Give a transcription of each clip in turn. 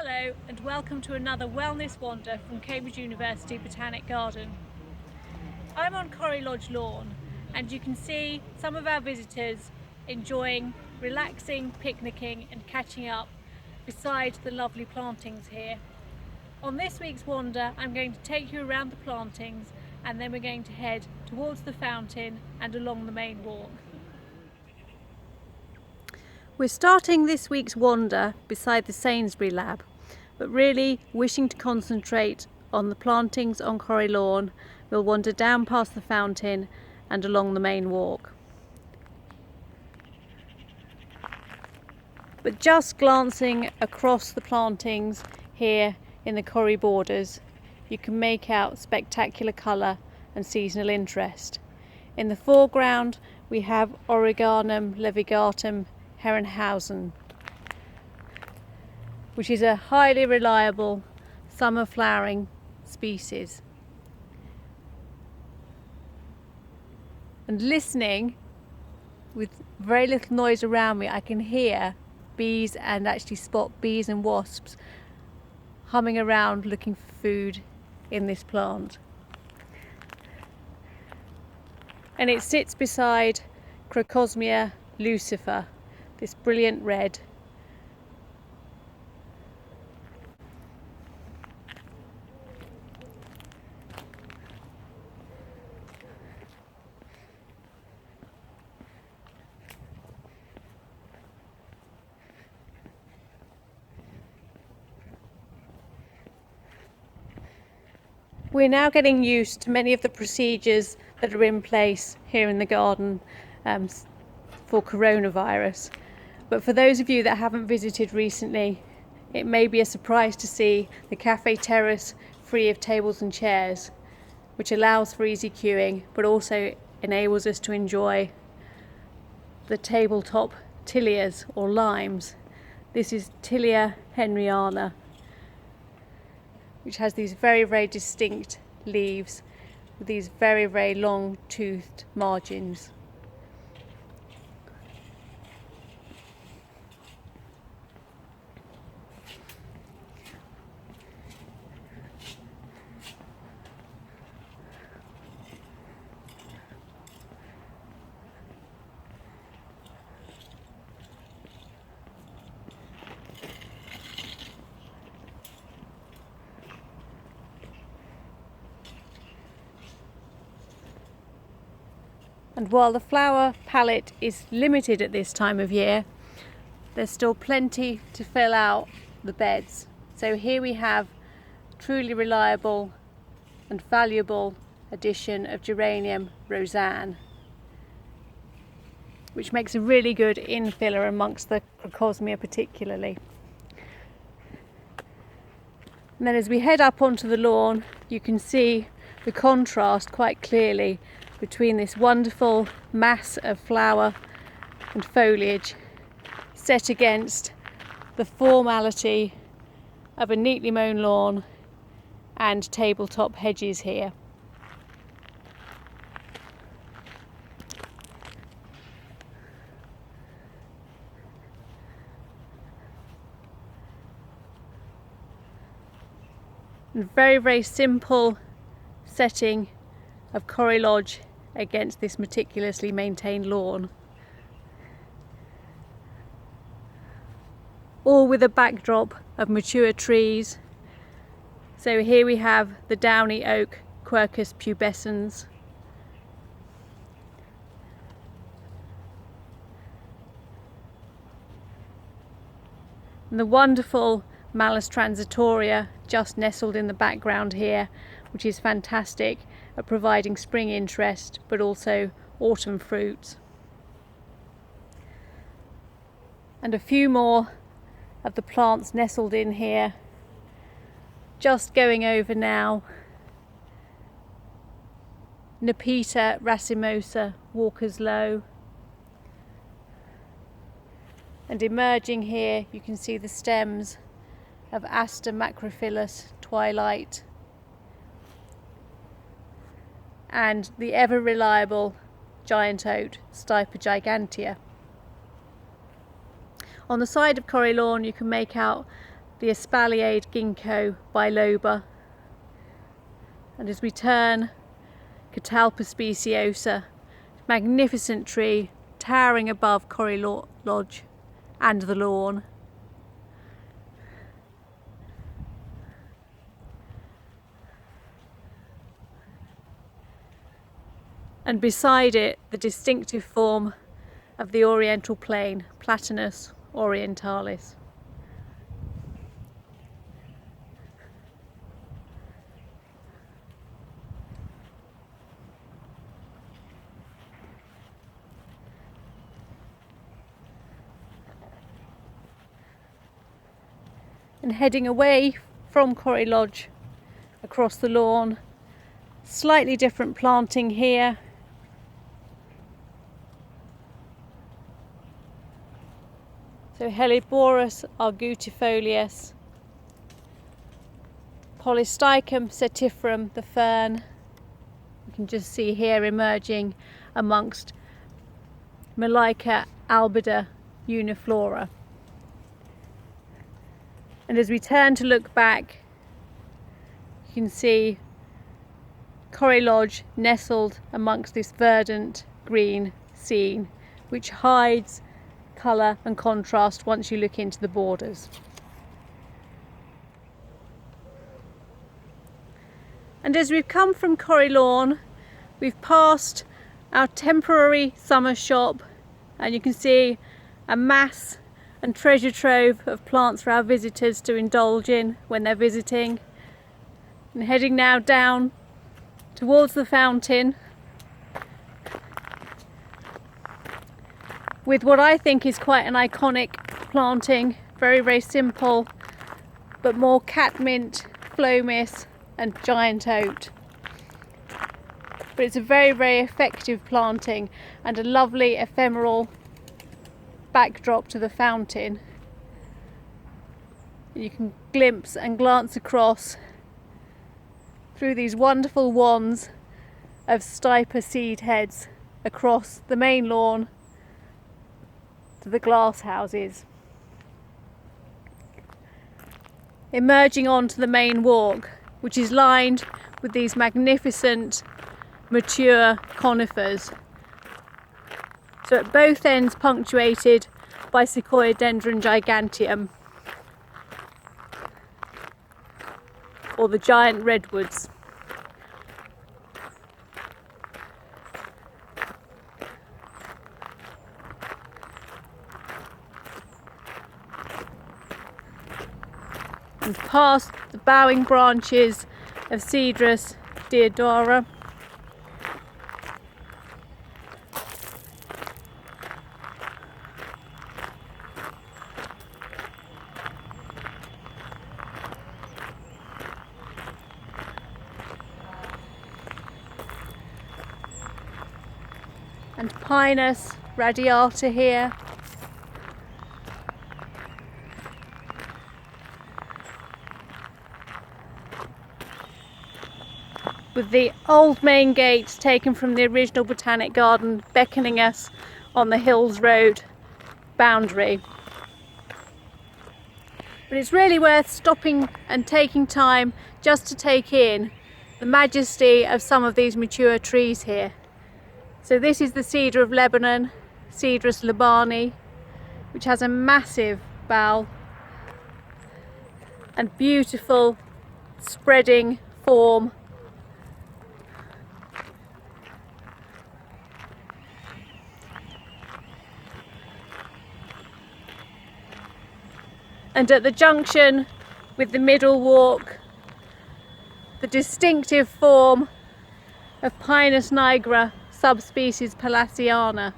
Hello and welcome to another wellness wander from Cambridge University Botanic Garden. I'm on Corrie Lodge lawn and you can see some of our visitors enjoying relaxing, picnicking and catching up beside the lovely plantings here. On this week's wander I'm going to take you around the plantings and then we're going to head towards the fountain and along the main walk. We're starting this week's wander beside the Sainsbury Lab, but really wishing to concentrate on the plantings on Corrie Lawn, we'll wander down past the fountain and along the main walk. But just glancing across the plantings here in the Corrie borders, you can make out spectacular colour and seasonal interest. In the foreground we have Origanum levigatum Herrenhausen, which is a highly reliable summer flowering species. And listening, with very little noise around me, I can hear bees and actually spot bees and wasps humming around looking for food in this plant. And it sits beside Crocosmia lucifer, this brilliant red. We're now getting used to many of the procedures that are in place here in the garden for coronavirus. But for those of you that haven't visited recently, it may be a surprise to see the cafe terrace free of tables and chairs, which allows for easy queuing, but also enables us to enjoy the tabletop Tillias or limes. This is Tilia henryana, which has these very, very distinct leaves with these very, very long toothed margins. And while the flower palette is limited at this time of year, there's still plenty to fill out the beds. So here we have truly reliable and valuable addition of Geranium Roseanne, which makes a really good infiller amongst the Crocosmia particularly. And then as we head up onto the lawn, you can see the contrast quite clearly between this wonderful mass of flower and foliage set against the formality of a neatly mown lawn and tabletop hedges here. And very, very simple setting of Corrie Lodge against this meticulously maintained lawn, all with a backdrop of mature trees. So here we have the downy oak Quercus pubescens, and the wonderful Malus transitoria just nestled in the background here, which is fantastic at providing spring interest but also autumn fruits. And a few more of the plants nestled in here. Just going over now, Nepeta racemosa Walker's Low. And emerging here you can see the stems of Aster macrophyllus twilight and the ever reliable giant oat Stipa gigantea. On the side of Corrie Lawn you can make out the espaliered ginkgo biloba. And as we turn, Catalpa speciosa, magnificent tree towering above Corrie Lodge and the lawn. And beside it, the distinctive form of the oriental plane, Platanus orientalis. And heading away from Corrie Lodge across the lawn, slightly different planting here. So Helleborus argutifolius, Polystichum setiferum, the fern. You can just see here emerging amongst Melica albida uniflora. And as we turn to look back, you can see Corrie Lodge nestled amongst this verdant green scene, which hides colour and contrast once you look into the borders. And as we've come from Corrie Lawn, we've passed our temporary summer shop, and you can see a mass and treasure trove of plants for our visitors to indulge in when they're visiting. And heading now down towards the fountain with what I think is quite an iconic planting, very, very simple, but more catmint, phlomis and giant oat. But it's a very, very effective planting and a lovely ephemeral backdrop to the fountain. You can glimpse and glance across through these wonderful wands of stipa seed heads across the main lawn to the glass houses. Emerging onto the main walk, which is lined with these magnificent mature conifers. So at both ends punctuated by Sequoiadendron giganteum, or the giant redwoods. And past the bowing branches of Cedrus deodara. And Pinus radiata here. With the old main gate taken from the original Botanic Garden beckoning us on the Hills Road boundary. But it's really worth stopping and taking time just to take in the majesty of some of these mature trees here. So this is the cedar of Lebanon, Cedrus libani, which has a massive bough and beautiful spreading form. And at the junction with the middle walk, the distinctive form of Pinus nigra, subspecies Palaciana.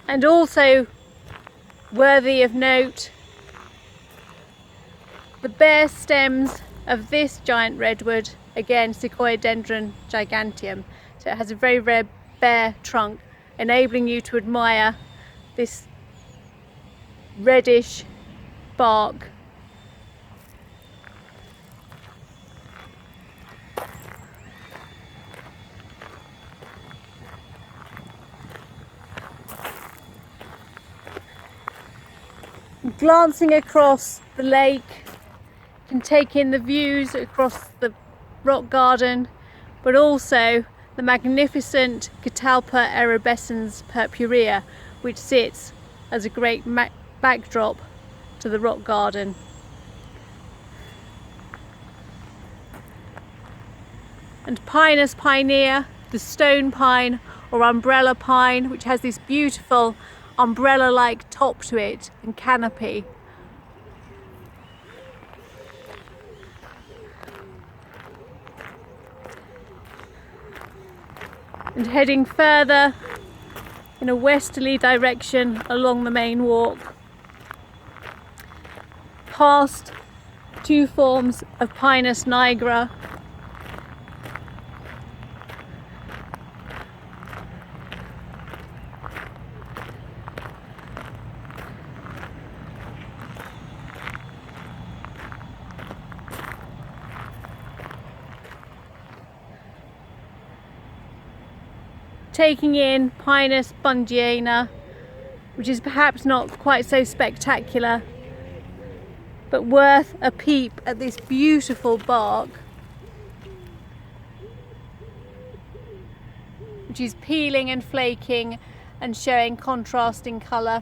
And also worthy of note, the bare stems of this giant redwood, again Sequoiadendron giganteum. So it has a very, very bare trunk, enabling you to admire this reddish bark. Glancing across the lake, you can take in the views across the rock garden, but also the magnificent Catalpa erubescens purpurea, which sits as a great backdrop to the rock garden. And Pinus pinea, the stone pine or umbrella pine, which has this beautiful umbrella-like top to it and canopy. And heading further in a westerly direction along the main walk, past two forms of Pinus nigra, taking in Pinus bungiana, which is perhaps not quite so spectacular, but worth a peep at this beautiful bark, which is peeling and flaking and showing contrasting colour.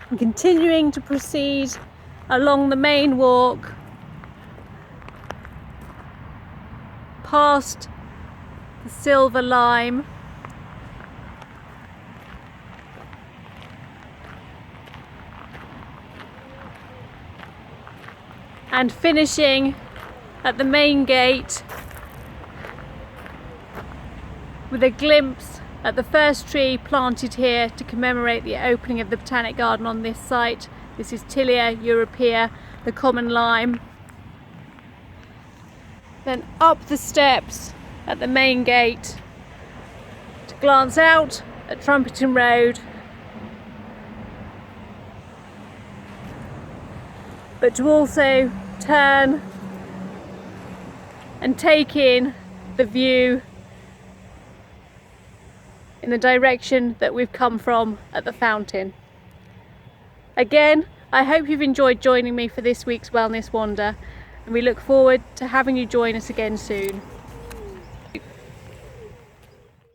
And continuing to proceed along the main walk, past the silver lime, and finishing at the main gate with a glimpse at the first tree planted here to commemorate the opening of the Botanic Garden on this site. This is Tilia europea, the common lime. Then up the steps at the main gate to glance out at Trumpeton Road, but to also turn and take in the view in the direction that we've come from at the fountain. Again, I hope you've enjoyed joining me for this week's Wellness Wander, and we look forward to having you join us again soon.